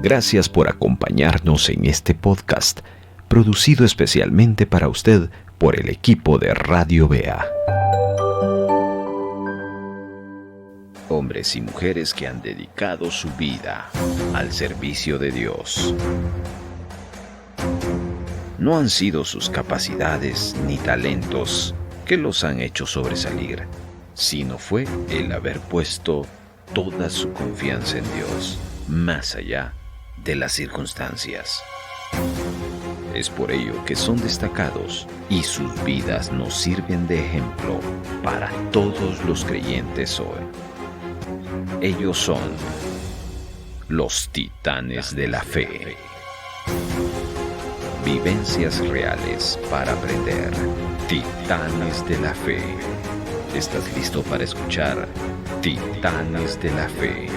Gracias por acompañarnos en este podcast, producido especialmente para usted por el equipo de Radio Bea. Hombres y mujeres que han dedicado su vida al servicio de Dios. No han sido sus capacidades ni talentos que los han hecho sobresalir, sino fue el haber puesto toda su confianza en Dios, más allá de las circunstancias. Es por ello que son destacados y sus vidas nos sirven de ejemplo para todos los creyentes hoy. Ellos son los titanes de la fe. Vivencias reales para aprender. Titanes de la fe. ¿Estás listo para escuchar Titanes de la Fe?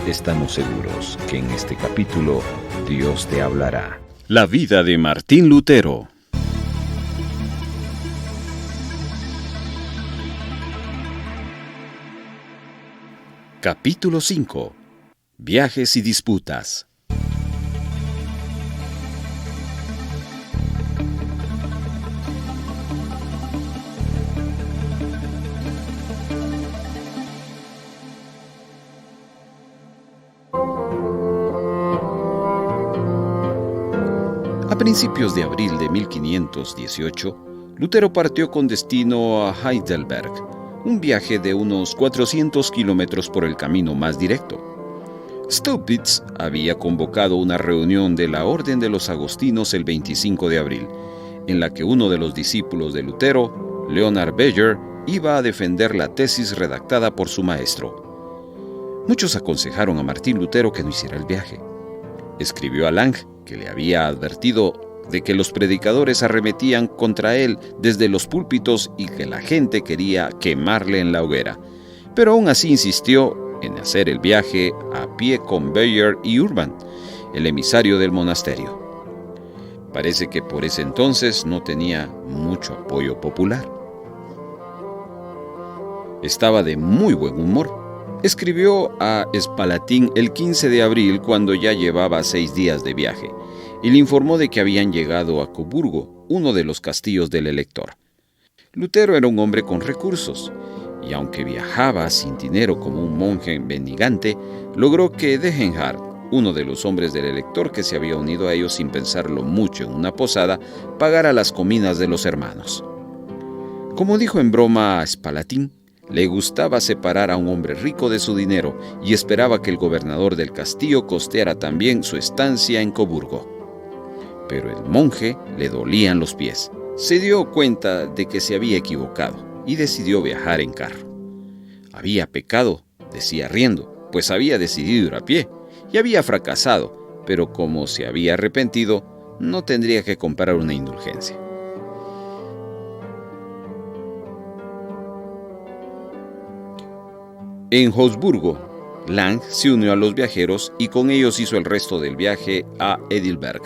Estamos seguros que en este capítulo Dios te hablará. La vida de Martín Lutero. Capítulo 5. Viajes y disputas. A principios de abril de 1518, Lutero partió con destino a Heidelberg, un viaje de unos 400 kilómetros por el camino más directo. Staupitz había convocado una reunión de la Orden de los Agostinos el 25 de abril, en la que uno de los discípulos de Lutero, Leonhard Beyer, iba a defender la tesis redactada por su maestro. Muchos aconsejaron a Martín Lutero que no hiciera el viaje. Escribió a Lang, que le había advertido de que los predicadores arremetían contra él desde los púlpitos y que la gente quería quemarle en la hoguera, pero aún así insistió en hacer el viaje a pie con Beyer y Urban, el emisario del monasterio. Parece que por ese entonces no tenía mucho apoyo popular. Estaba de muy buen humor. Escribió a Spalatin el 15 de abril cuando ya llevaba 6 días de viaje y le informó de que habían llegado a Coburgo, uno de los castillos del Elector. Lutero era un hombre con recursos y aunque viajaba sin dinero como un monje mendigante, logró que Degenhardt, uno de los hombres del Elector que se había unido a ellos sin pensarlo mucho en una posada, pagara las comidas de los hermanos. Como dijo en broma a Spalatin, le gustaba separar a un hombre rico de su dinero y esperaba que el gobernador del castillo costeara también su estancia en Coburgo. Pero el monje le dolían los pies. Se dio cuenta de que se había equivocado y decidió viajar en carro. Había pecado, decía riendo, pues había decidido ir a pie y había fracasado, pero como se había arrepentido, no tendría que comprar una indulgencia. En Augsburgo, Lang se unió a los viajeros y con ellos hizo el resto del viaje a Heidelberg.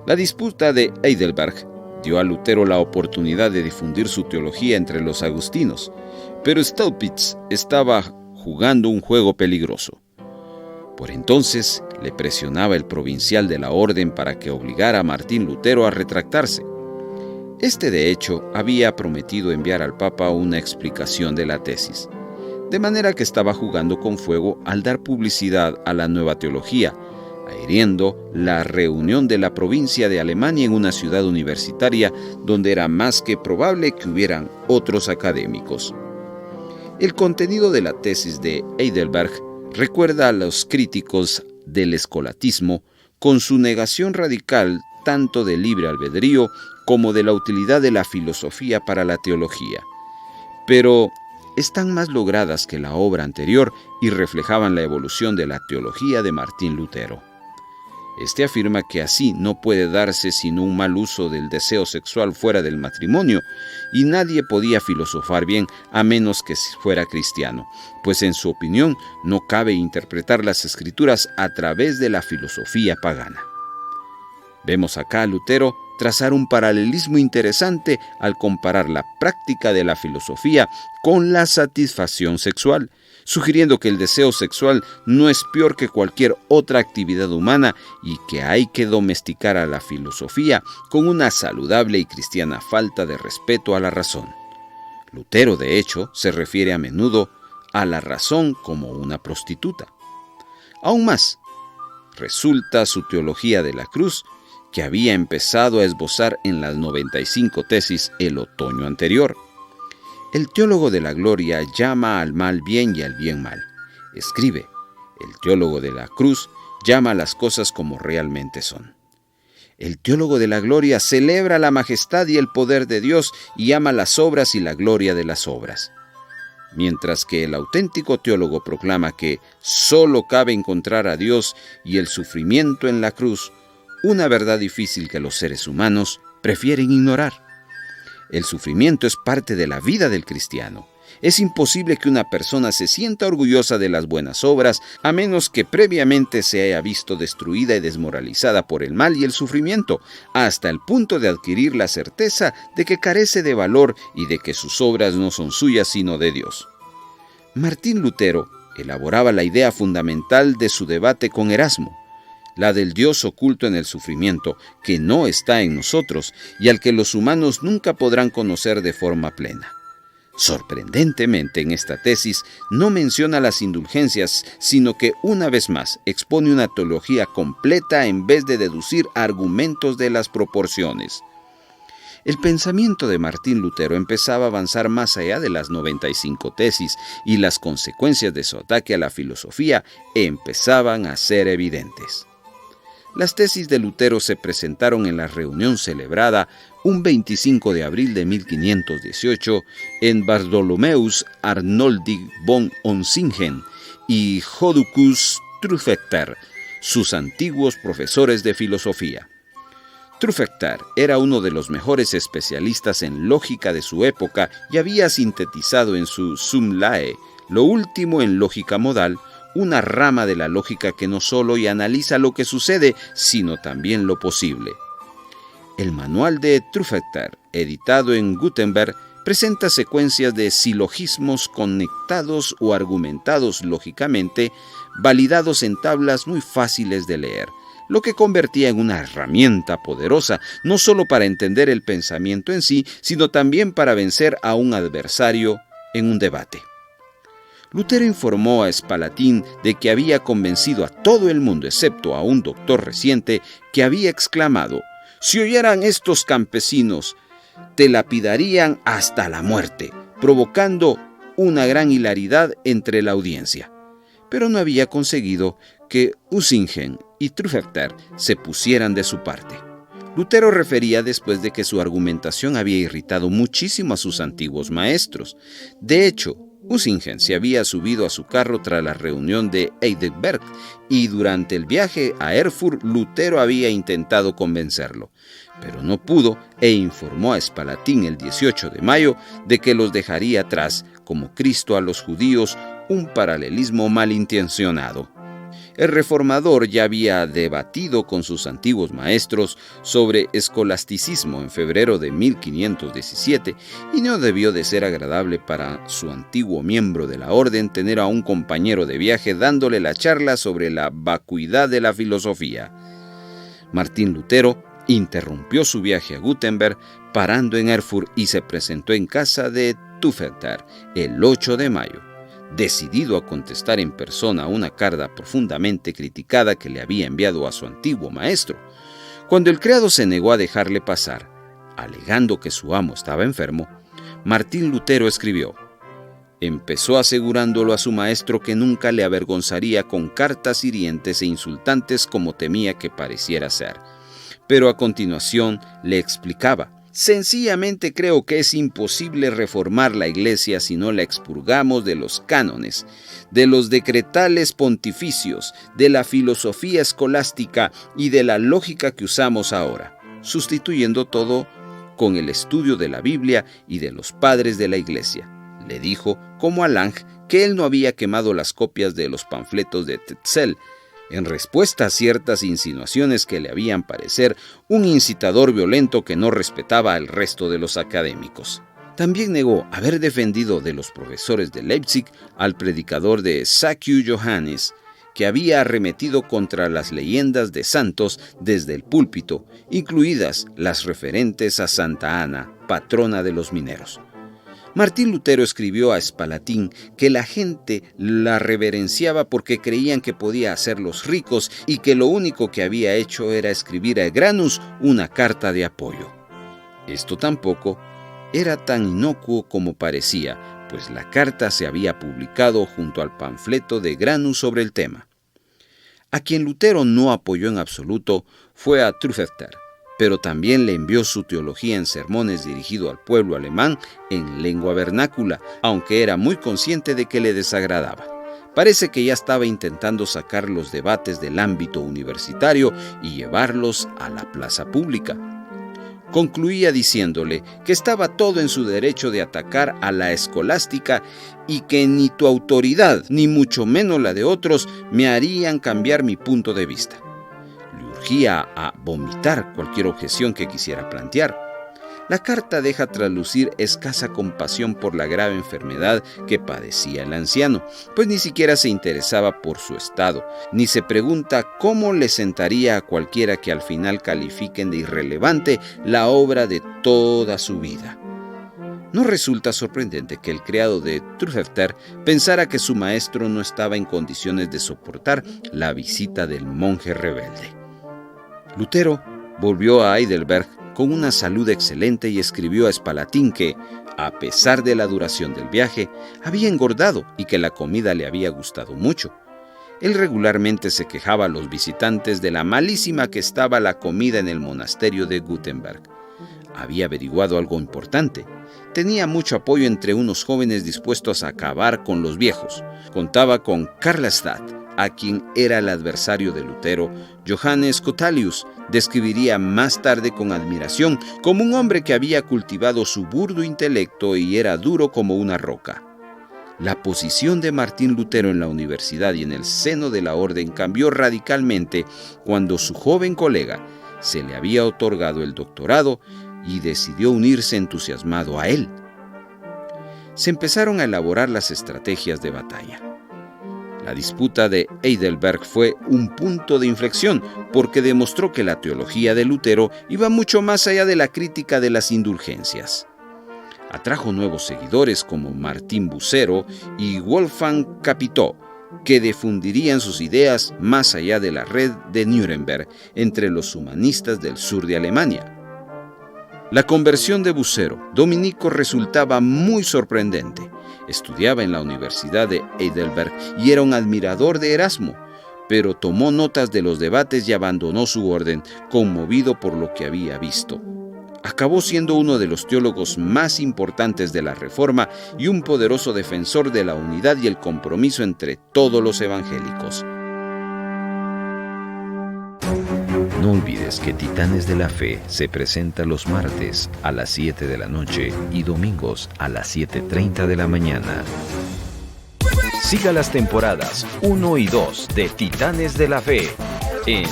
La disputa de Heidelberg dio a Lutero la oportunidad de difundir su teología entre los agustinos, pero Staupitz estaba jugando un juego peligroso. Por entonces le presionaba el provincial de la orden para que obligara a Martín Lutero a retractarse. Este, de hecho, había prometido enviar al Papa una explicación de la tesis. De manera que estaba jugando con fuego al dar publicidad a la nueva teología, adhiriendo la reunión de la provincia de Alemania en una ciudad universitaria donde era más que probable que hubieran otros académicos. El contenido de la tesis de Heidelberg recuerda a los críticos del escolatismo con su negación radical tanto del libre albedrío como de la utilidad de la filosofía para la teología. Pero están más logradas que la obra anterior y reflejaban la evolución de la teología de Martín Lutero. Este afirma que así no puede darse sino un mal uso del deseo sexual fuera del matrimonio, y nadie podía filosofar bien a menos que fuera cristiano, pues en su opinión no cabe interpretar las escrituras a través de la filosofía pagana. Vemos acá a Lutero trazar un paralelismo interesante al comparar la práctica de la filosofía con la satisfacción sexual, sugiriendo que el deseo sexual no es peor que cualquier otra actividad humana y que hay que domesticar a la filosofía con una saludable y cristiana falta de respeto a la razón. Lutero, de hecho, se refiere a menudo a la razón como una prostituta. Aún más, resulta su teología de la cruz, que había empezado a esbozar en las 95 tesis el otoño anterior. El teólogo de la gloria llama al mal bien y al bien mal. Escribe, el teólogo de la cruz llama a las cosas como realmente son. El teólogo de la gloria celebra la majestad y el poder de Dios y ama las obras y la gloria de las obras. Mientras que el auténtico teólogo proclama que solo cabe encontrar a Dios y el sufrimiento en la cruz, una verdad difícil que los seres humanos prefieren ignorar. El sufrimiento es parte de la vida del cristiano. Es imposible que una persona se sienta orgullosa de las buenas obras a menos que previamente se haya visto destruida y desmoralizada por el mal y el sufrimiento, hasta el punto de adquirir la certeza de que carece de valor y de que sus obras no son suyas sino de Dios. Martín Lutero elaboraba la idea fundamental de su debate con Erasmo, la del Dios oculto en el sufrimiento, que no está en nosotros y al que los humanos nunca podrán conocer de forma plena. Sorprendentemente, en esta tesis no menciona las indulgencias, sino que una vez más expone una teología completa en vez de deducir argumentos de las proporciones. El pensamiento de Martín Lutero empezaba a avanzar más allá de las 95 tesis y las consecuencias de su ataque a la filosofía empezaban a ser evidentes. Las tesis de Lutero se presentaron en la reunión celebrada un 25 de abril de 1518 en Bartholomäus Arnoldi von Ossingen y Jodocus Trüfechter, sus antiguos profesores de filosofía. Trüfechter era uno de los mejores especialistas en lógica de su época y había sintetizado en su Sum Lae, lo último en lógica modal, una rama de la lógica que no solo analiza lo que sucede, sino también lo posible. El manual de Trüfechter, editado en Gutenberg, presenta secuencias de silogismos conectados o argumentados lógicamente, validados en tablas muy fáciles de leer, lo que convertía en una herramienta poderosa, no solo para entender el pensamiento en sí, sino también para vencer a un adversario en un debate. Lutero informó a Spalatin de que había convencido a todo el mundo, excepto a un doctor reciente, que había exclamado: «Si oyeran estos campesinos, te lapidarían hasta la muerte», provocando una gran hilaridad entre la audiencia. Pero no había conseguido que Ossingen y Trüfechter se pusieran de su parte. Lutero refería después de que su argumentación había irritado muchísimo a sus antiguos maestros. De hecho, Ossingen se había subido a su carro tras la reunión de Heidelberg y durante el viaje a Erfurt Lutero había intentado convencerlo, pero no pudo e informó a Spalatin el 18 de mayo de que los dejaría atrás, como Cristo a los judíos, un paralelismo malintencionado. El reformador ya había debatido con sus antiguos maestros sobre escolasticismo en febrero de 1517 y no debió de ser agradable para su antiguo miembro de la orden tener a un compañero de viaje dándole la charla sobre la vacuidad de la filosofía. Martín Lutero interrumpió su viaje a Gutenberg parando en Erfurt y se presentó en casa de Trüfechter el 8 de mayo. Decidido a contestar en persona a una carta profundamente criticada que le había enviado a su antiguo maestro. Cuando el criado se negó a dejarle pasar, alegando que su amo estaba enfermo, Martín Lutero escribió: empezó asegurándolo a su maestro que nunca le avergonzaría con cartas hirientes e insultantes como temía que pareciera ser. Pero a continuación le explicaba: sencillamente creo que es imposible reformar la Iglesia si no la expurgamos de los cánones, de los decretales pontificios, de la filosofía escolástica y de la lógica que usamos ahora, sustituyendo todo con el estudio de la Biblia y de los padres de la Iglesia. Le dijo, como a Lange, que él no había quemado las copias de los panfletos de Tetzel, en respuesta a ciertas insinuaciones que le habían parecer un incitador violento que no respetaba al resto de los académicos. También negó haber defendido de los profesores de Leipzig al predicador de Sakyú Johannes, que había arremetido contra las leyendas de santos desde el púlpito, incluidas las referentes a Santa Ana, patrona de los mineros. Martín Lutero escribió a Spalatín que la gente la reverenciaba porque creían que podía hacerlos ricos y que lo único que había hecho era escribir a Granus una carta de apoyo. Esto tampoco era tan inocuo como parecía, pues la carta se había publicado junto al panfleto de Granus sobre el tema. A quien Lutero no apoyó en absoluto fue a Trufechter, pero también le envió su teología en sermones dirigido al pueblo alemán en lengua vernácula, aunque era muy consciente de que le desagradaba. Parece que ya estaba intentando sacar los debates del ámbito universitario y llevarlos a la plaza pública. Concluía diciéndole que estaba todo en su derecho de atacar a la escolástica y que ni tu autoridad, ni mucho menos la de otros, me harían cambiar mi punto de vista. Le urgía a vomitar cualquier objeción que quisiera plantear. La carta deja traslucir escasa compasión por la grave enfermedad que padecía el anciano, pues ni siquiera se interesaba por su estado, ni se pregunta cómo le sentaría a cualquiera que al final califiquen de irrelevante la obra de toda su vida. No resulta sorprendente que el criado de Trufechter pensara que su maestro no estaba en condiciones de soportar la visita del monje rebelde. Lutero volvió a Heidelberg con una salud excelente y escribió a Spalatín que, a pesar de la duración del viaje, había engordado y que la comida le había gustado mucho. Él regularmente se quejaba a los visitantes de la malísima que estaba la comida en el monasterio de Gutenberg. Había averiguado algo importante. Tenía mucho apoyo entre unos jóvenes dispuestos a acabar con los viejos. Contaba con Karlstadt, a quien era el adversario de Lutero. Johannes Cottalius describiría más tarde con admiración como un hombre que había cultivado su burdo intelecto y era duro como una roca. La posición de Martín Lutero en la universidad y en el seno de la orden cambió radicalmente cuando su joven colega se le había otorgado el doctorado y decidió unirse entusiasmado a él. Se empezaron a elaborar las estrategias de batalla. La disputa de Heidelberg fue un punto de inflexión porque demostró que la teología de Lutero iba mucho más allá de la crítica de las indulgencias. Atrajo nuevos seguidores como Martín Bucero y Wolfgang Capito, que difundirían sus ideas más allá de la red de Nuremberg entre los humanistas del sur de Alemania. La conversión de Bucero, dominico, resultaba muy sorprendente. Estudiaba en la Universidad de Heidelberg y era un admirador de Erasmo, pero tomó notas de los debates y abandonó su orden, conmovido por lo que había visto. Acabó siendo uno de los teólogos más importantes de la Reforma y un poderoso defensor de la unidad y el compromiso entre todos los evangélicos. No olvides que Titanes de la Fe se presenta los martes a las 7 de la noche y domingos a las 7:30 de la mañana. Siga las temporadas 1 y 2 de Titanes de la Fe en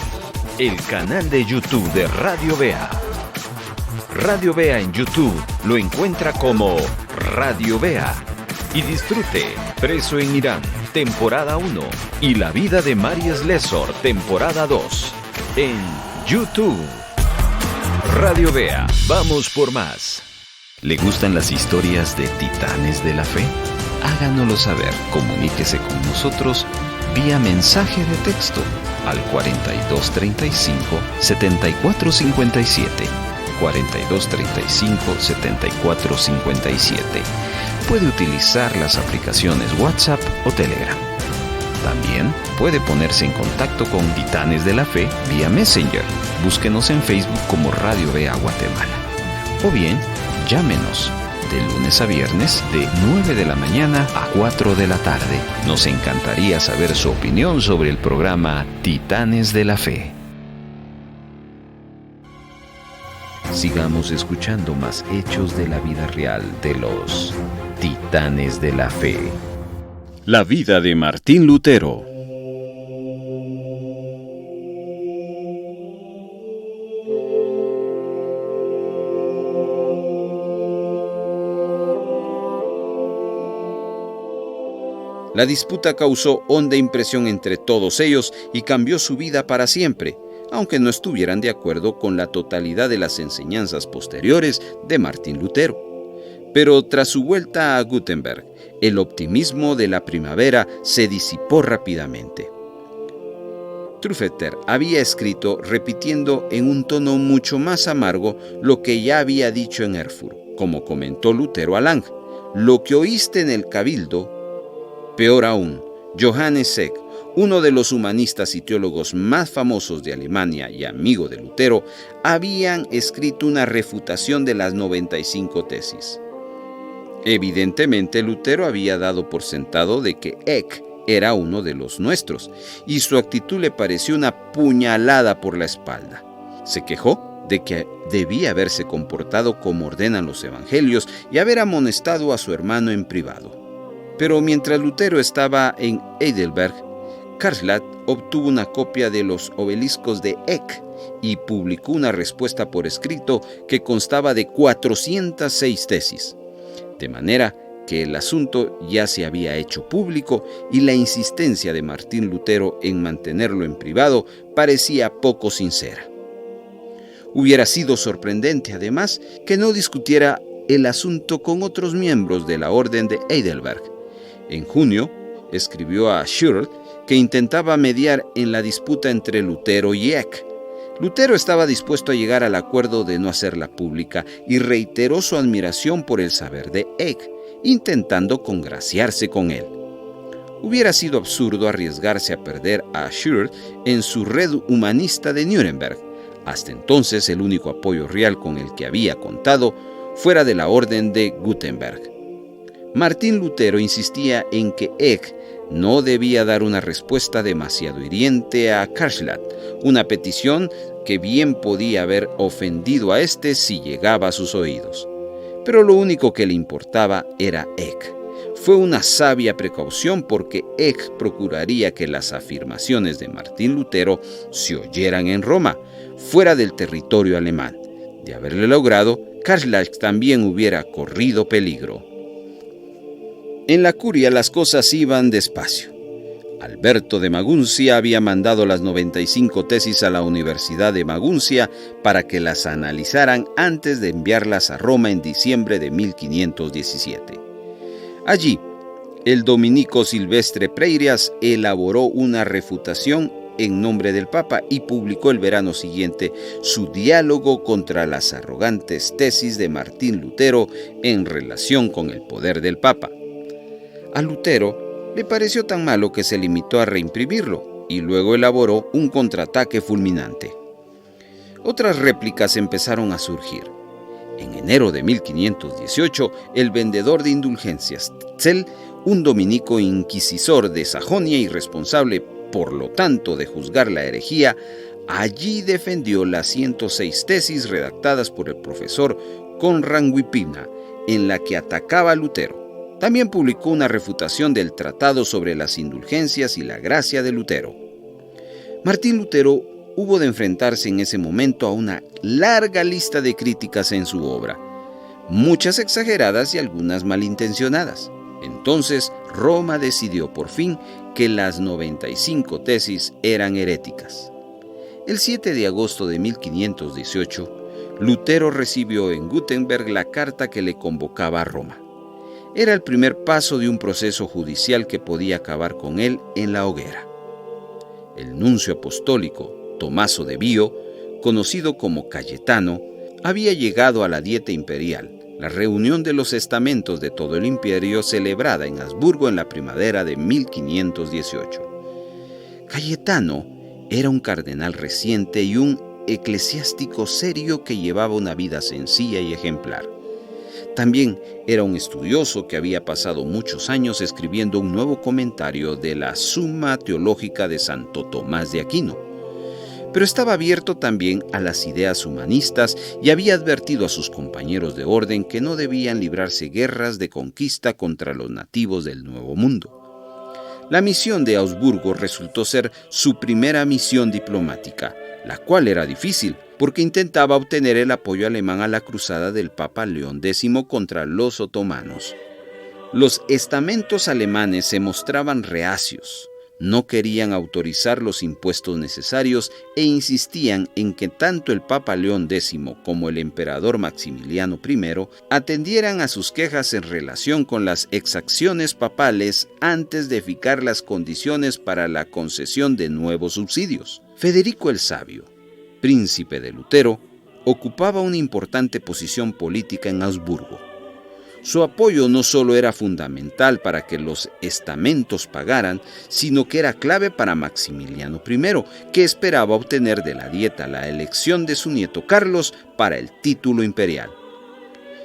el canal de YouTube de Radio Bea. Radio Bea en YouTube lo encuentra como Radio Bea. Y disfrute Preso en Irán, temporada 1 y La vida de Mary Slessor, temporada 2 en YouTube. Radio Bea, vamos por más. ¿Le gustan las historias de Titanes de la Fe? Háganoslo saber, comuníquese con nosotros vía mensaje de texto al 4235-7457. 4235-7457. Puede utilizar las aplicaciones WhatsApp o Telegram. También puede ponerse en contacto con Titanes de la Fe vía Messenger. Búsquenos en Facebook como Radio Bea Guatemala. O bien, llámenos de lunes a viernes de 9 de la mañana a 4 de la tarde. Nos encantaría saber su opinión sobre el programa Titanes de la Fe. Sigamos escuchando más hechos de la vida real de los Titanes de la Fe. La vida de Martín Lutero. La disputa causó honda impresión entre todos ellos y cambió su vida para siempre, aunque no estuvieran de acuerdo con la totalidad de las enseñanzas posteriores de Martín Lutero. Pero tras su vuelta a Gutenberg, el optimismo de la primavera se disipó rápidamente. Trufetter había escrito repitiendo en un tono mucho más amargo lo que ya había dicho en Erfurt, como comentó Lutero a Lang: lo que oíste en el cabildo, peor aún, Johannes Eck, uno de los humanistas y teólogos más famosos de Alemania y amigo de Lutero, habían escrito una refutación de las 95 tesis. Evidentemente, Lutero había dado por sentado de que Eck era uno de los nuestros, y su actitud le pareció una puñalada por la espalda. Se quejó de que debía haberse comportado como ordenan los evangelios y haber amonestado a su hermano en privado. Pero mientras Lutero estaba en Heidelberg, Karlstadt obtuvo una copia de los obeliscos de Eck y publicó una respuesta por escrito que constaba de 406 tesis. De manera que el asunto ya se había hecho público y la insistencia de Martín Lutero en mantenerlo en privado parecía poco sincera. Hubiera sido sorprendente, además, que no discutiera el asunto con otros miembros de la Orden de Heidelberg. En junio, escribió a Schurl que intentaba mediar en la disputa entre Lutero y Eck. Lutero estaba dispuesto a llegar al acuerdo de no hacerla pública y reiteró su admiración por el saber de Eck, intentando congraciarse con él. Hubiera sido absurdo arriesgarse a perder a Schurl en su red humanista de Nuremberg, hasta entonces el único apoyo real con el que había contado fuera de la Orden de Gutenberg. Martín Lutero insistía en que Eck no debía dar una respuesta demasiado hiriente a Karlstadt, una petición que bien podía haber ofendido a éste si llegaba a sus oídos. Pero lo único que le importaba era Eck. Fue una sabia precaución porque Eck procuraría que las afirmaciones de Martín Lutero se oyeran en Roma, fuera del territorio alemán. De haberle logrado, Karlstadt también hubiera corrido peligro. En la curia las cosas iban despacio. Alberto de Maguncia había mandado las 95 tesis a la Universidad de Maguncia para que las analizaran antes de enviarlas a Roma en diciembre de 1517. Allí, el dominico Silvestre Preirias elaboró una refutación en nombre del Papa y publicó el verano siguiente su diálogo contra las arrogantes tesis de Martín Lutero en relación con el poder del Papa. A Lutero le pareció tan malo que se limitó a reimprimirlo y luego elaboró un contraataque fulminante. Otras réplicas empezaron a surgir. En enero de 1518, el vendedor de indulgencias Zell, un dominico inquisidor de Sajonia y responsable, por lo tanto, de juzgar la herejía, allí defendió las 106 tesis redactadas por el profesor Konrad Wipina, en la que atacaba a Lutero. También publicó una refutación del Tratado sobre las Indulgencias y la Gracia de Lutero. Martín Lutero hubo de enfrentarse en ese momento a una larga lista de críticas en su obra, muchas exageradas y algunas malintencionadas. Entonces, Roma decidió por fin que las 95 tesis eran heréticas. El 7 de agosto de 1518, Lutero recibió en Gutenberg la carta que le convocaba a Roma. Era el primer paso de un proceso judicial que podía acabar con él en la hoguera. El nuncio apostólico, Tomaso de Bio, conocido como Cayetano, había llegado a la Dieta Imperial, la reunión de los estamentos de todo el imperio celebrada en Habsburgo en la primavera de 1518. Cayetano era un cardenal reciente y un eclesiástico serio que llevaba una vida sencilla y ejemplar. También era un estudioso que había pasado muchos años escribiendo un nuevo comentario de la Summa Teológica de Santo Tomás de Aquino. Pero estaba abierto también a las ideas humanistas y había advertido a sus compañeros de orden que no debían librarse guerras de conquista contra los nativos del Nuevo Mundo. La misión de Augsburgo resultó ser su primera misión diplomática, la cual era difícil porque intentaba obtener el apoyo alemán a la cruzada del Papa León X contra los otomanos. Los estamentos alemanes se mostraban reacios. No querían autorizar los impuestos necesarios e insistían en que tanto el Papa León X como el emperador Maximiliano I atendieran a sus quejas en relación con las exacciones papales antes de fijar las condiciones para la concesión de nuevos subsidios. Federico el Sabio, príncipe de Lutero, ocupaba una importante posición política en Augsburgo. Su apoyo no solo era fundamental para que los estamentos pagaran, sino que era clave para Maximiliano I, que esperaba obtener de la Dieta la elección de su nieto Carlos para el título imperial.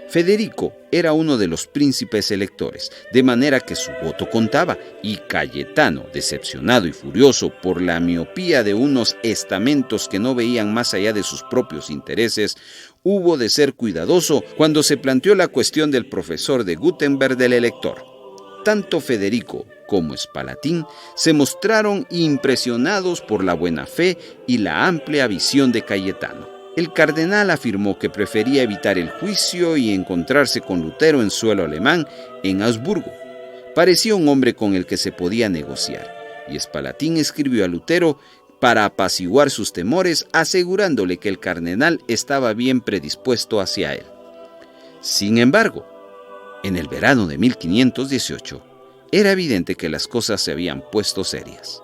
Federico era uno de los príncipes electores, de manera que su voto contaba, y Cayetano, decepcionado y furioso por la miopía de unos estamentos que no veían más allá de sus propios intereses, hubo de ser cuidadoso cuando se planteó la cuestión del profesor de Gutenberg del elector. Tanto Federico como Spalatin se mostraron impresionados por la buena fe y la amplia visión de Cayetano. El cardenal afirmó que prefería evitar el juicio y encontrarse con Lutero en suelo alemán, en Augsburgo. Parecía un hombre con el que se podía negociar, y Spalatin escribió a Lutero para apaciguar sus temores, asegurándole que el cardenal estaba bien predispuesto hacia él. Sin embargo, en el verano de 1518, era evidente que las cosas se habían puesto serias.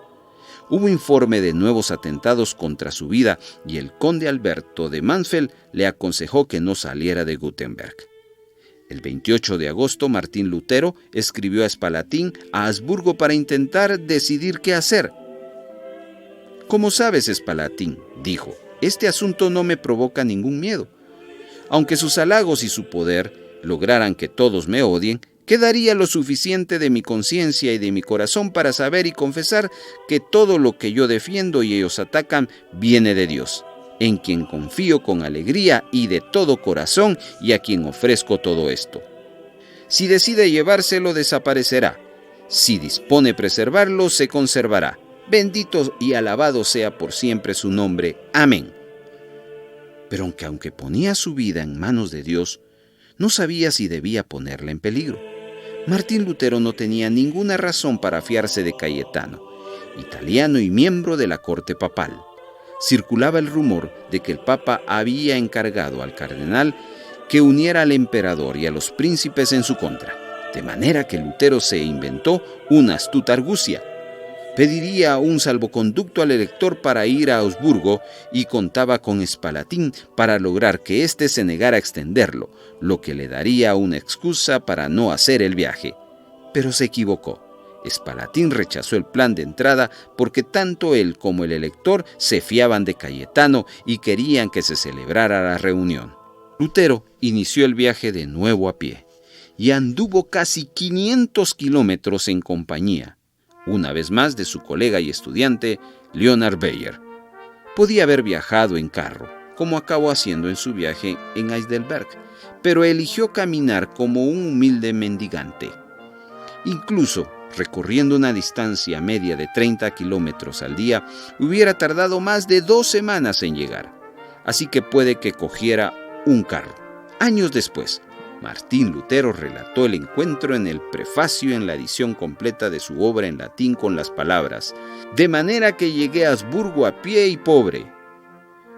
Hubo informe de nuevos atentados contra su vida y el conde Alberto de Mansfeld le aconsejó que no saliera de Gutenberg. El 28 de agosto, Martín Lutero escribió a Spalatin a Augsburgo para intentar decidir qué hacer. «Como sabes, Spalatin», dijo, «este asunto no me provoca ningún miedo. Aunque sus halagos y su poder lograran que todos me odien, quedaría lo suficiente de mi conciencia y de mi corazón para saber y confesar que todo lo que yo defiendo y ellos atacan viene de Dios, en quien confío con alegría y de todo corazón y a quien ofrezco todo esto. Si decide llevárselo, desaparecerá. Si dispone preservarlo, se conservará. Bendito y alabado sea por siempre su nombre. Amén». Pero aunque ponía su vida en manos de Dios, no sabía si debía ponerla en peligro. Martín Lutero no tenía ninguna razón para fiarse de Cayetano, italiano y miembro de la corte papal. Circulaba el rumor de que el Papa había encargado al cardenal que uniera al emperador y a los príncipes en su contra, de manera que Lutero se inventó una astuta argucia. Pediría un salvoconducto al elector para ir a Augsburgo y contaba con Spalatin para lograr que éste se negara a extenderlo, lo que le daría una excusa para no hacer el viaje. Pero se equivocó. Spalatin rechazó el plan de entrada porque tanto él como el elector se fiaban de Cayetano y querían que se celebrara la reunión. Lutero inició el viaje de nuevo a pie y anduvo casi 500 kilómetros en compañía, una vez más, de su colega y estudiante, Leonhard Bayer. Podía haber viajado en carro, como acabó haciendo en su viaje en Heidelberg, pero eligió caminar como un humilde mendigante. Incluso, recorriendo una distancia media de 30 kilómetros al día, hubiera tardado más de 2 semanas en llegar. Así que puede que cogiera un carro. Años después, Martín Lutero relató el encuentro en el prefacio en la edición completa de su obra en latín con las palabras: «De manera que llegué a Augsburgo a pie y pobre».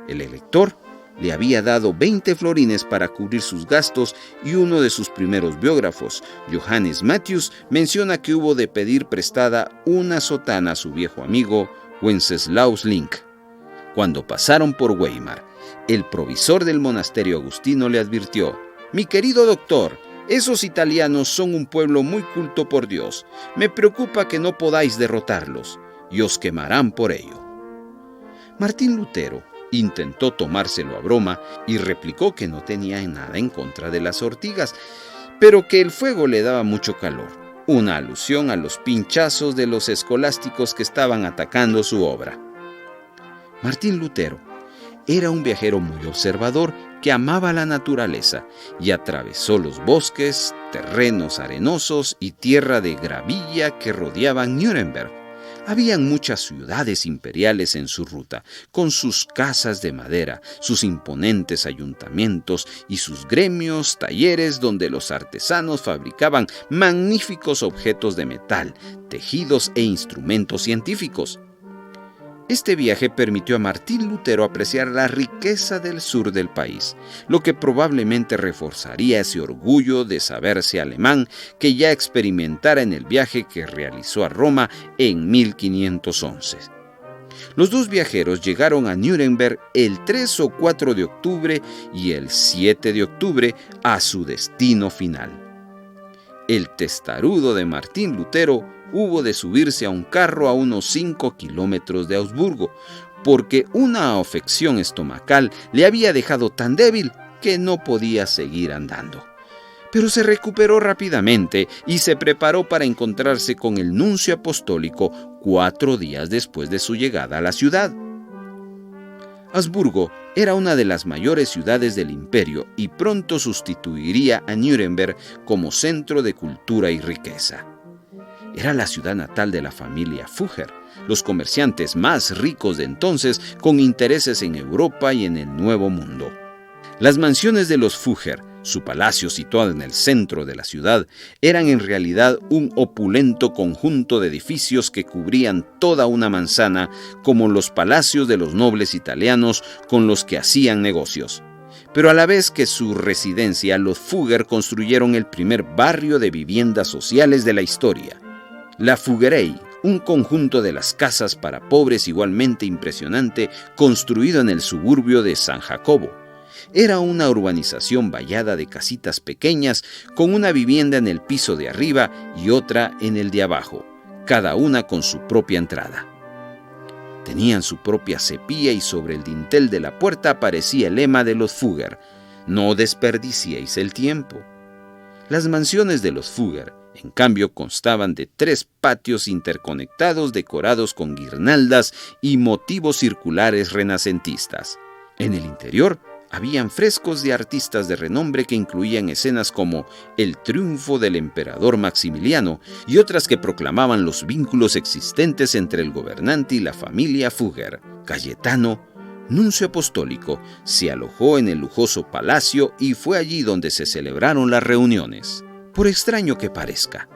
El elector le había dado 20 florines para cubrir sus gastos y uno de sus primeros biógrafos, Johannes Matthews, menciona que hubo de pedir prestada una sotana a su viejo amigo Wenceslaus Link. Cuando pasaron por Weimar, el provisor del monasterio agustino le advirtió: «Mi querido doctor, esos italianos son un pueblo muy culto por Dios. Me preocupa que no podáis derrotarlos, y os quemarán por ello». Martín Lutero intentó tomárselo a broma y replicó que no tenía nada en contra de las ortigas, pero que el fuego le daba mucho calor, una alusión a los pinchazos de los escolásticos que estaban atacando su obra. Martín Lutero era un viajero muy observador que amaba la naturaleza y atravesó los bosques, terrenos arenosos y tierra de gravilla que rodeaban Nuremberg. Habían muchas ciudades imperiales en su ruta, con sus casas de madera, sus imponentes ayuntamientos y sus gremios, talleres donde los artesanos fabricaban magníficos objetos de metal, tejidos e instrumentos científicos. Este viaje permitió a Martín Lutero apreciar la riqueza del sur del país, lo que probablemente reforzaría ese orgullo de saberse alemán que ya experimentara en el viaje que realizó a Roma en 1511. Los dos viajeros llegaron a Nuremberg el 3 o 4 de octubre y el 7 de octubre a su destino final. El testarudo de Martín Lutero hubo de subirse a un carro a unos 5 kilómetros de Augsburgo, porque una afección estomacal le había dejado tan débil que no podía seguir andando. Pero se recuperó rápidamente y se preparó para encontrarse con el nuncio apostólico 4 días después de su llegada a la ciudad. Augsburgo era una de las mayores ciudades del imperio y pronto sustituiría a Nuremberg como centro de cultura y riqueza. Era la ciudad natal de la familia Fugger, los comerciantes más ricos de entonces, con intereses en Europa y en el Nuevo Mundo. Las mansiones de los Fugger, su palacio situado en el centro de la ciudad, eran en realidad un opulento conjunto de edificios que cubrían toda una manzana, como los palacios de los nobles italianos con los que hacían negocios. Pero a la vez que su residencia, los Fugger construyeron el primer barrio de viviendas sociales de la historia. La Fuggerei, un conjunto de las casas para pobres igualmente impresionante, construido en el suburbio de San Jacobo. Era una urbanización vallada de casitas pequeñas, con una vivienda en el piso de arriba y otra en el de abajo, cada una con su propia entrada. Tenían su propia cepilla y sobre el dintel de la puerta aparecía el lema de los Fugger: «No desperdiciéis el tiempo». Las mansiones de los Fugger, en cambio, constaban de 3 patios interconectados decorados con guirnaldas y motivos circulares renacentistas. En el interior habían frescos de artistas de renombre que incluían escenas como el triunfo del emperador Maximiliano y otras que proclamaban los vínculos existentes entre el gobernante y la familia Fugger. Cayetano, nuncio apostólico, se alojó en el lujoso palacio y fue allí donde se celebraron las reuniones. Por extraño que parezca,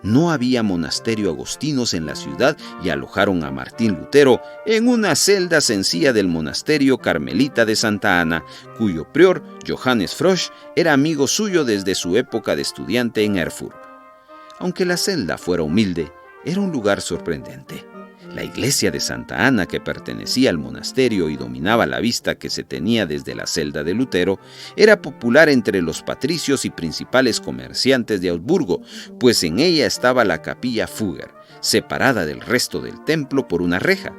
no había monasterio agostinos en la ciudad y alojaron a Martín Lutero en una celda sencilla del monasterio carmelita de Santa Ana, cuyo prior, Johannes Frosch, era amigo suyo desde su época de estudiante en Erfurt. Aunque la celda fuera humilde, era un lugar sorprendente. La iglesia de Santa Ana, que pertenecía al monasterio y dominaba la vista que se tenía desde la celda de Lutero, era popular entre los patricios y principales comerciantes de Augsburgo, pues en ella estaba la capilla Fugger, separada del resto del templo por una reja.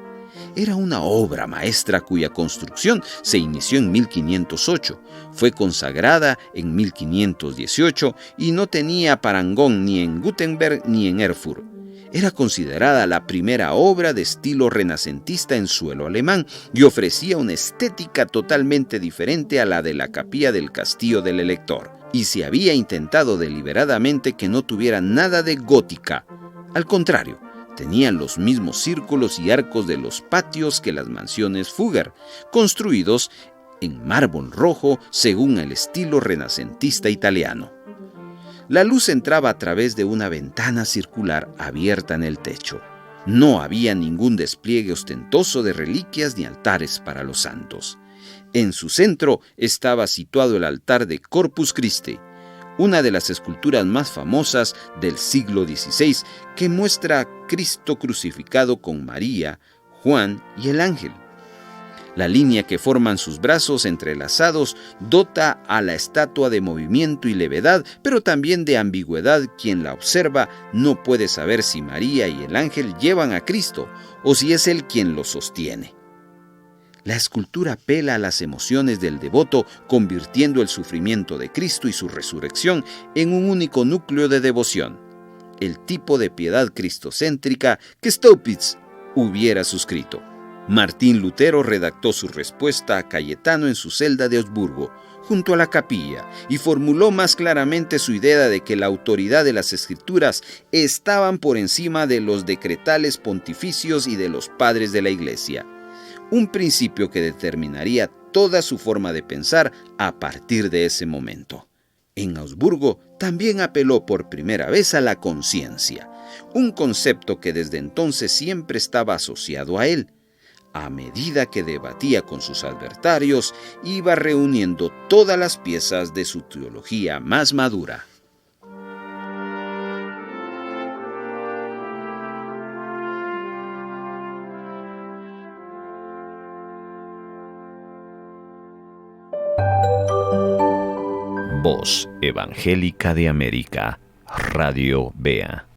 Era una obra maestra cuya construcción se inició en 1508, fue consagrada en 1518 y no tenía parangón ni en Gutenberg ni en Erfurt. Era considerada la primera obra de estilo renacentista en suelo alemán y ofrecía una estética totalmente diferente a la de la capilla del Castillo del Elector, y se había intentado deliberadamente que no tuviera nada de gótica. Al contrario, tenían los mismos círculos y arcos de los patios que las mansiones Fugger, construidos en mármol rojo según el estilo renacentista italiano. La luz entraba a través de una ventana circular abierta en el techo. No había ningún despliegue ostentoso de reliquias ni altares para los santos. En su centro estaba situado el altar de Corpus Christi, una de las esculturas más famosas del siglo XVI, que muestra a Cristo crucificado con María, Juan y el ángel. La línea que forman sus brazos entrelazados dota a la estatua de movimiento y levedad, pero también de ambigüedad. Quien la observa no puede saber si María y el ángel llevan a Cristo o si es él quien lo sostiene. La escultura apela a las emociones del devoto, convirtiendo el sufrimiento de Cristo y su resurrección en un único núcleo de devoción, el tipo de piedad cristocéntrica que Staupitz hubiera suscrito. Martín Lutero redactó su respuesta a Cayetano en su celda de Augsburgo, junto a la capilla y formuló más claramente su idea de que la autoridad de las Escrituras estaban por encima de los decretales pontificios y de los padres de la Iglesia, un principio que determinaría toda su forma de pensar a partir de ese momento. En Augsburgo también apeló por primera vez a la conciencia, un concepto que desde entonces siempre estaba asociado a él. A medida que debatía con sus adversarios, iba reuniendo todas las piezas de su teología más madura. Voz Evangélica de América, Radio BEA.